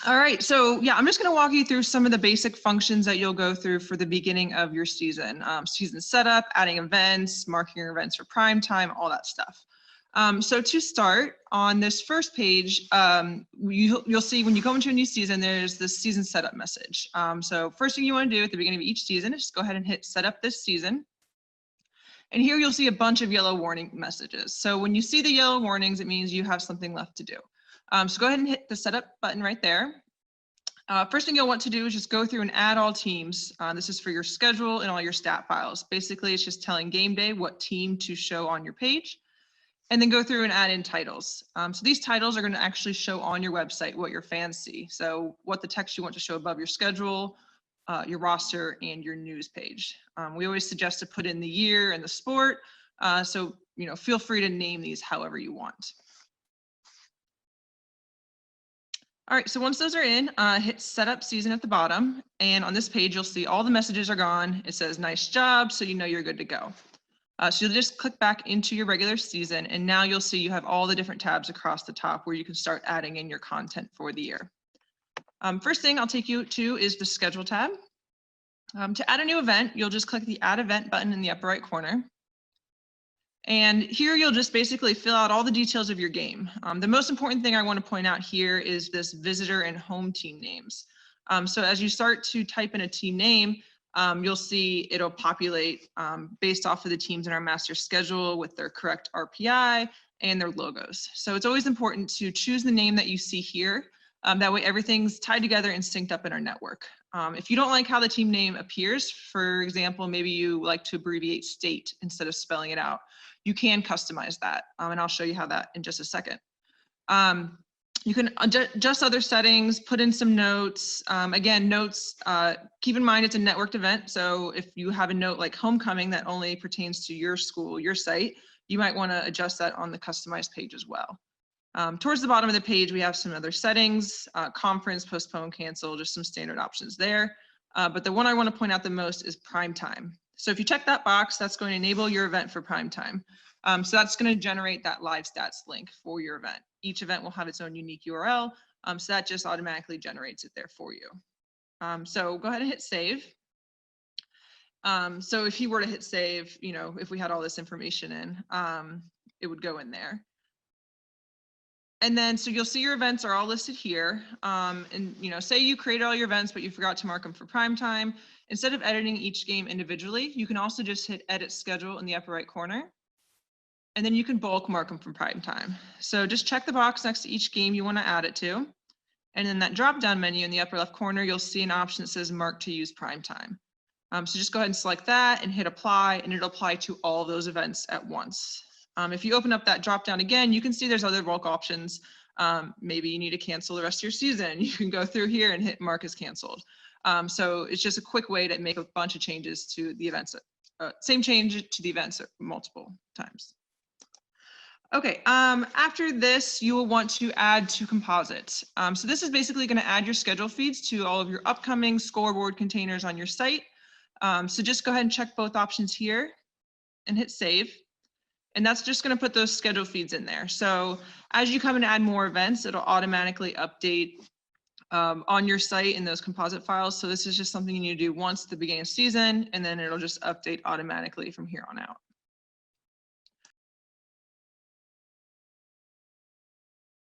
All right, so yeah, I'm just going to walk you through some of the basic functions that you'll go through for the beginning of your season. Season setup, adding events, marking your events for prime time, all that stuff. So to start, on this first page, you'll see when you go into a new season, there's this season setup message. So first thing you want to do at the beginning of each season is just go ahead and hit setup this season. And here you'll see a bunch of yellow warning messages. So when you see the yellow warnings, it means you have something left to do. So go ahead and hit the setup button right there. First thing you'll want to do is just go through and add all teams. This is for your schedule and all your stat files. Basically, it's just telling Gameday what team to show on your page, and then go through and add in titles. So these titles are going to actually show on your website what your fans see. So what the text you want to show above your schedule, your roster, and your news page. We always suggest to put in the year and the sport. So feel free to name these however you want. All right, so once those are in, hit setup season at the bottom. And on this page, you'll see all the messages are gone. It says nice job, so you know you're good to go. So you'll just click back into your regular season, and now you'll see you have all the different tabs across the top where you can start adding in your content for the year. First thing I'll take you to is the schedule tab. To add a new event, you'll just click the add event button in the upper right corner. And here you'll just basically fill out all the details of your game. The most important thing I want to point out here is this visitor and home team names. So as you start to type in a team name, you'll see it'll populate based off of the teams in our master schedule with their correct RPI and their logos. So it's always important to choose the name that you see here. That way everything's tied together and synced up in our network. If you don't like how the team name appears, for example, maybe you like to abbreviate state instead of spelling it out, you can customize that. And I'll show you how that in just a second. You can adjust other settings, put in some notes. Again, notes, keep in mind it's a networked event. So if you have a note like homecoming that only pertains to your school, your site, you might want to adjust that on the customized page as well. Towards the bottom of the page, we have some other settings, conference, postpone, cancel, just some standard options there. But the one I want to point out the most is prime time. So if you check that box, that's going to enable your event for prime time. So that's going to generate that live stats link for your event. Each event will have its own unique URL. So that just automatically generates it there for you. So go ahead and hit save. So if you were to hit save, if we had all this information in, it would go in there. And then, so you'll see your events are all listed here. And say you created all your events, but you forgot to mark them for prime time. Instead of editing each game individually, you can also just hit edit schedule in the upper right corner. And then you can bulk mark them for prime time. So just check the box next to each game you want to add it to. And in that drop down menu in the upper left corner, you'll see an option that says mark to use prime time. So just go ahead and select that and hit apply, and it'll apply to all those events at once. If you open up that drop down again, you can see there's other bulk options. Maybe you need to cancel the rest of your season. You can go through here and hit mark as canceled. So it's just a quick way to make a bunch of changes to the events. Same change to the events multiple times. Okay, after this, you will want to add to Composite. So this is basically going to add your schedule feeds to all of your upcoming scoreboard containers on your site. So just go ahead and check both options here and hit save. And that's just going to put those schedule feeds in there. So as you come and add more events, it'll automatically update on your site in those composite files. So this is just something you need to do once at the beginning of season, and then it'll just update automatically from here on out.